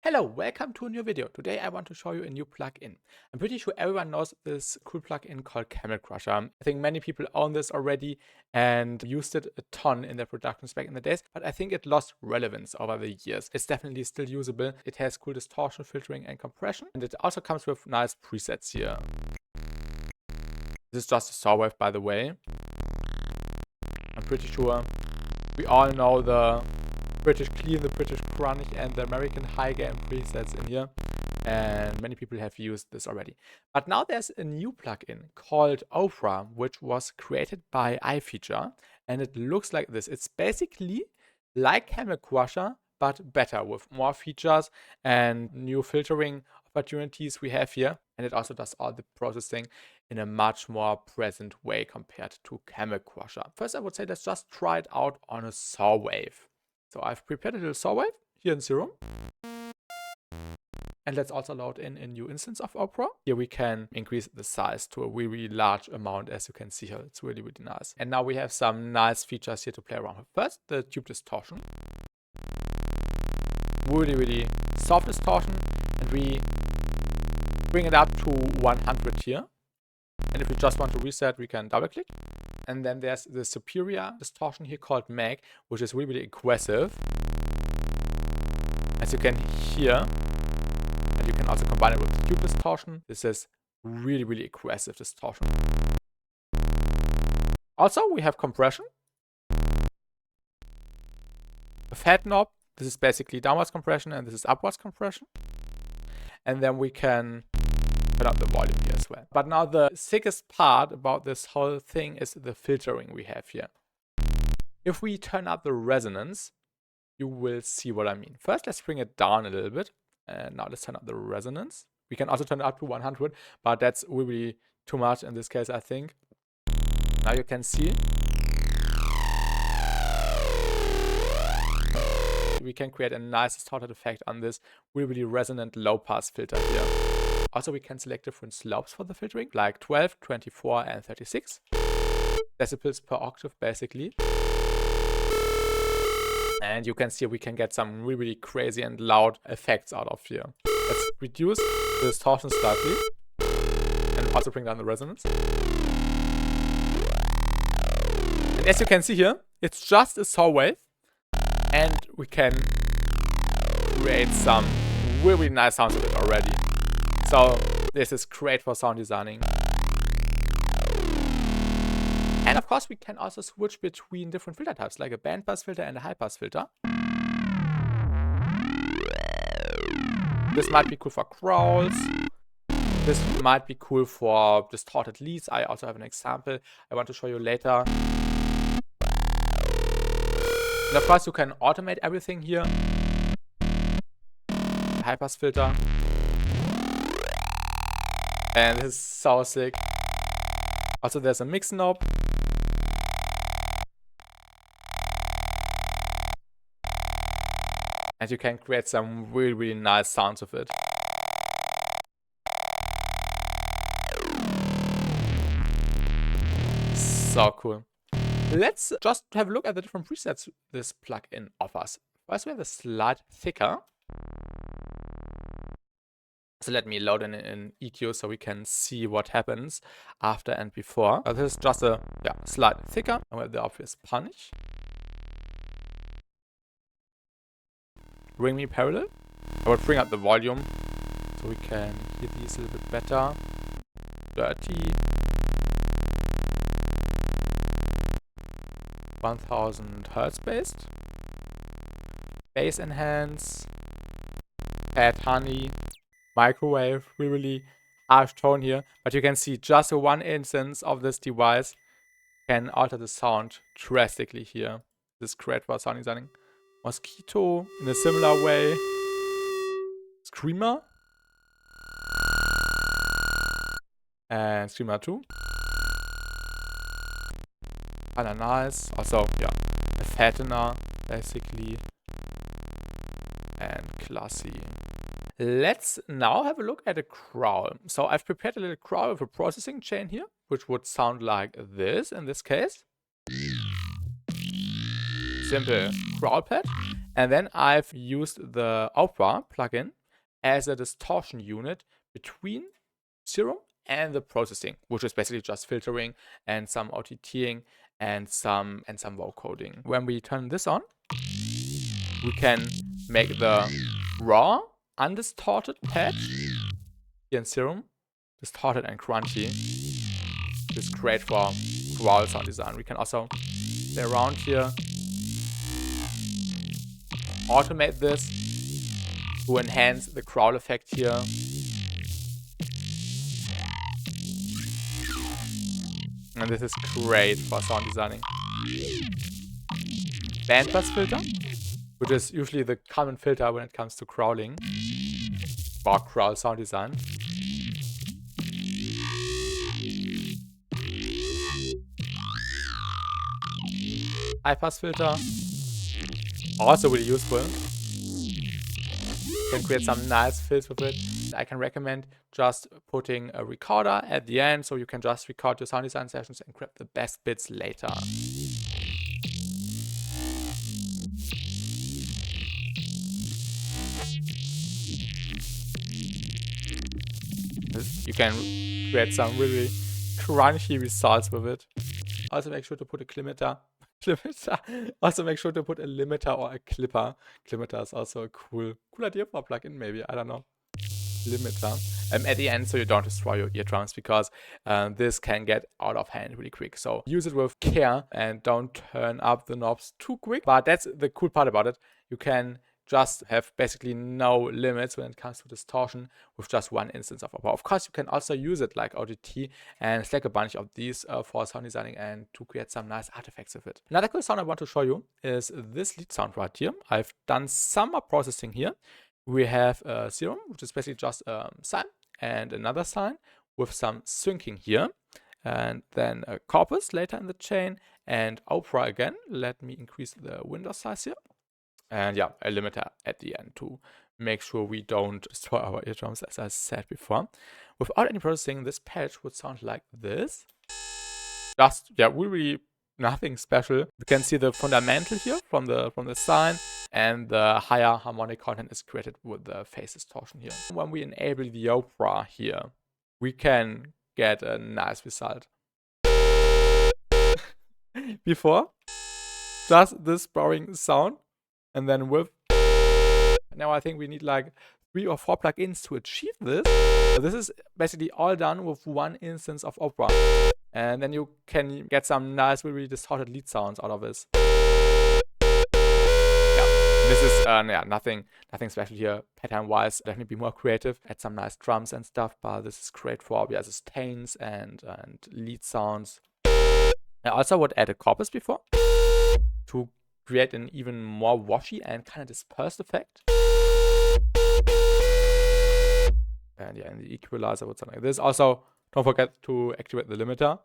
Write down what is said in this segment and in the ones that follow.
Hello, welcome to a new video. Today I want to show you a new plugin. I'm pretty sure everyone knows this cool plugin called camelcrusher. I think many people own this already and used it a ton in their productions back in the days, but I think it lost relevance over the years. It's definitely still usable. It has cool distortion, filtering and compression, and it also comes with nice presets here. This is just a saw wave, by the way. I'm pretty sure we all know the British clean, the British crunch, and the American high gain presets in here, and many people have used this already. But now there's a new plugin called Ofra, which was created by iFeature, and it looks like this. It's basically like camelcrusher, but better with more features and new filtering opportunities we have here, and it also does all the processing in a much more present way compared to camelcrusher. First, I would say let's just try it out on a saw wave. So I've prepared a little saw wave here in Serum. And let's also load in a new instance of OBRA. Here we can increase the size to a really large amount, as you can see here. It's really, really nice. And now we have some nice features here to play around with. First, the tube distortion. Really, really soft distortion. And we bring it up to 100 here. And if we just want to reset, we can double click. And then there's the superior distortion here called Mag, which is really, really aggressive. As you can hear, and you can also combine it with the tube distortion. This is really, really aggressive distortion. Also, we have compression. A head knob. This is basically downwards compression, and this is upwards compression. And then we can turn up the volume here as well. But now the sickest part about this whole thing is the filtering we have here. If we turn up the resonance, you will see what I mean. First, let's bring it down a little bit. And now let's turn up the resonance. We can also turn it up to 100, but that's really too much in this case, I think. Now you can see we can create a nice distorted effect on this really, really resonant low pass filter here. Also, we can select different slopes for the filtering, like 12, 24, and 36 decibels per octave, basically. And you can see we can get some really, really crazy and loud effects out of here. Let's reduce the distortion slightly and also bring down the resonance. And as you can see here, it's just a saw wave, and we can create some really nice sounds with it already. So this is great for sound designing. And of course we can also switch between different filter types, like a bandpass filter and a high pass filter. This might be cool for growls. This might be cool for distorted leads. I also have an example I want to show you later. And of course you can automate everything here. High pass filter. And this is so sick. Also, there's a mix knob. And you can create some really, really nice sounds with it. So cool. Let's just have a look at the different presets this plugin offers. First, we have a slide thicker. So let me load in an EQ so we can see what happens after and before. This is just a slide thicker, and we have the obvious punish. Bring me parallel. I will bring up the volume so we can hear these a little bit better. Dirty. 1000 Hertz based. Bass enhance. Fat honey. Microwave, really harsh tone here, but you can see just one instance of this device can alter the sound drastically here. This is great for sound designing. Mosquito in a similar way. Screamer. And Screamer 2. Kinda nice. Also, a fattener, basically. And classy. Let's now have a look at a growl. So I've prepared a little growl with a processing chain here, which would sound like this in this case. Simple growl pad. And then I've used the Ofra plugin as a distortion unit between Serum and the processing, which is basically just filtering and some OTTing and some vocoding. When we turn this on, we can make the raw, undistorted patch here in Serum distorted and crunchy. It's great for growl sound design. We can also play around here, automate this to enhance the growl effect here. And this is great for sound designing. Bandpass filter, which is usually the common filter when it comes to growling or growl sound design. High pass filter, also really useful. You can create some nice fills with it. I can recommend just putting a recorder at the end, so you can just record your sound design sessions and grab the best bits later. You can create some really crunchy results with it. Also make sure to put a limiter. Also make sure to put a limiter or a clipper. Limiter is also a cool idea for a plugin, maybe. I don't know. Limiter at the end, so you don't destroy your eardrums, because this can get out of hand really quick. So use it with care and don't turn up the knobs too quick. But that's the cool part about it. You can just have basically no limits when it comes to distortion with just one instance of Opera. Of course, you can also use it like ODT and select a bunch of these for sound designing and to create some nice artifacts with it. Another cool sound I want to show you is this lead sound right here. I've done some more processing here. We have a serum, which is basically just a sine and another sine with some syncing here. And then a corpus later in the chain and Opera again. Let me increase the window size here. And yeah, a limiter at the end to make sure we don't destroy our eardrums, as I said before. Without any processing, this patch would sound like this. Just, yeah, really nothing special. You can see the fundamental here from the sine, and the higher harmonic content is created with the phase distortion here. When we enable the Opera here, we can get a nice result. Before, just this boring sound. And then with, now I think we need like 3 or 4 plugins to achieve this. So this is basically all done with one instance of Opera. And then you can get some nice, really distorted lead sounds out of this. Yeah, this is yeah, nothing special here. Pattern-wise, definitely be more creative. Add some nice drums and stuff, but this is great for sustains and lead sounds. I also would add a corpus before to create an even more washy and kind of dispersed effect. And yeah, in the equalizer would sound like this. Also, don't forget to activate the limiter.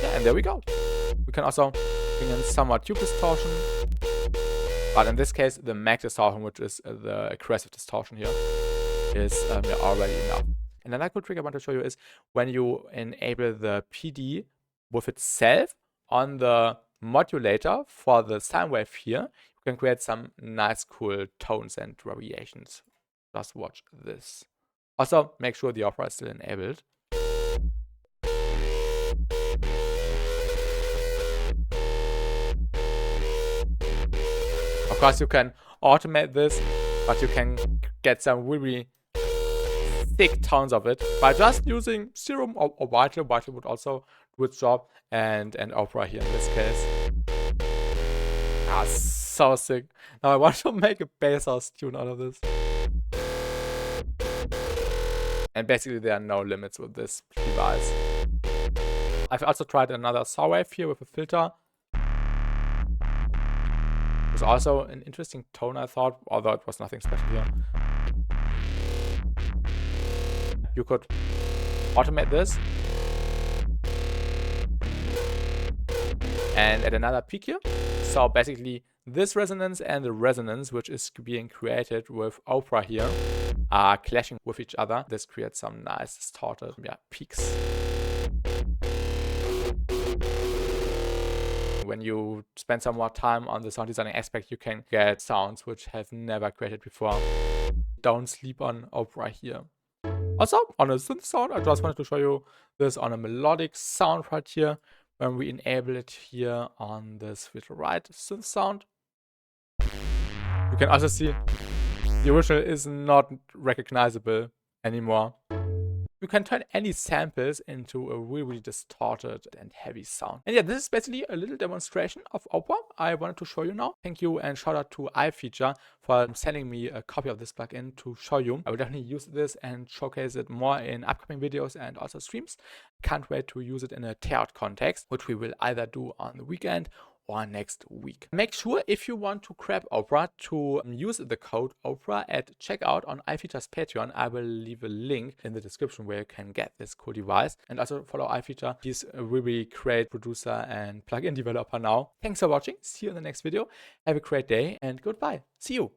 Yeah, and there we go. We can also bring in somewhat tube distortion. But in this case, the max distortion, which is the aggressive distortion here, is already enough. And another cool trick I want to show you is when you enable the PD with itself on the modulator for the sine wave here, you can create some nice cool tones and variations. Just watch this. Also, make sure the Ofra is still enabled. Of course, you can automate this, but you can get some really thick tones of it by just using Serum or Vital. Vital would also do its job, and Opera here in this case. Ah, so sick. Now I want to make a bass house tune out of this. And basically there are no limits with this device. I've also tried another saw wave here with a filter. It was also an interesting tone, I thought, although it was nothing special here. You could automate this and add another peak here. So basically this resonance and the resonance which is being created with Opera here are clashing with each other. This creates some nice distorted peaks. when you spend some more time on the sound designing aspect, you can get sounds which have never created before. Don't sleep on Opera here. Also, on a synth sound, I just wanted to show you this on a melodic sound right here. When we enable it here on this little right synth sound, you can also see the original is not recognizable anymore. You can turn any samples into a really distorted and heavy sound. And yeah, this is basically a little demonstration of Opera I wanted to show you now. Thank you and shout out to iFeature for sending me a copy of this plugin to show you. I will definitely use this and showcase it more in upcoming videos and also streams. Can't wait to use it in a tearout context, which we will either do on the weekend or next week. Make sure if you want to grab Opera to use the code Opera at checkout on iFeature's Patreon. I will leave a link in the description where you can get this cool device. And also follow iFeature. He's a really great producer and plugin developer now. Thanks for watching. See you in the next video. Have a great day and goodbye. See you.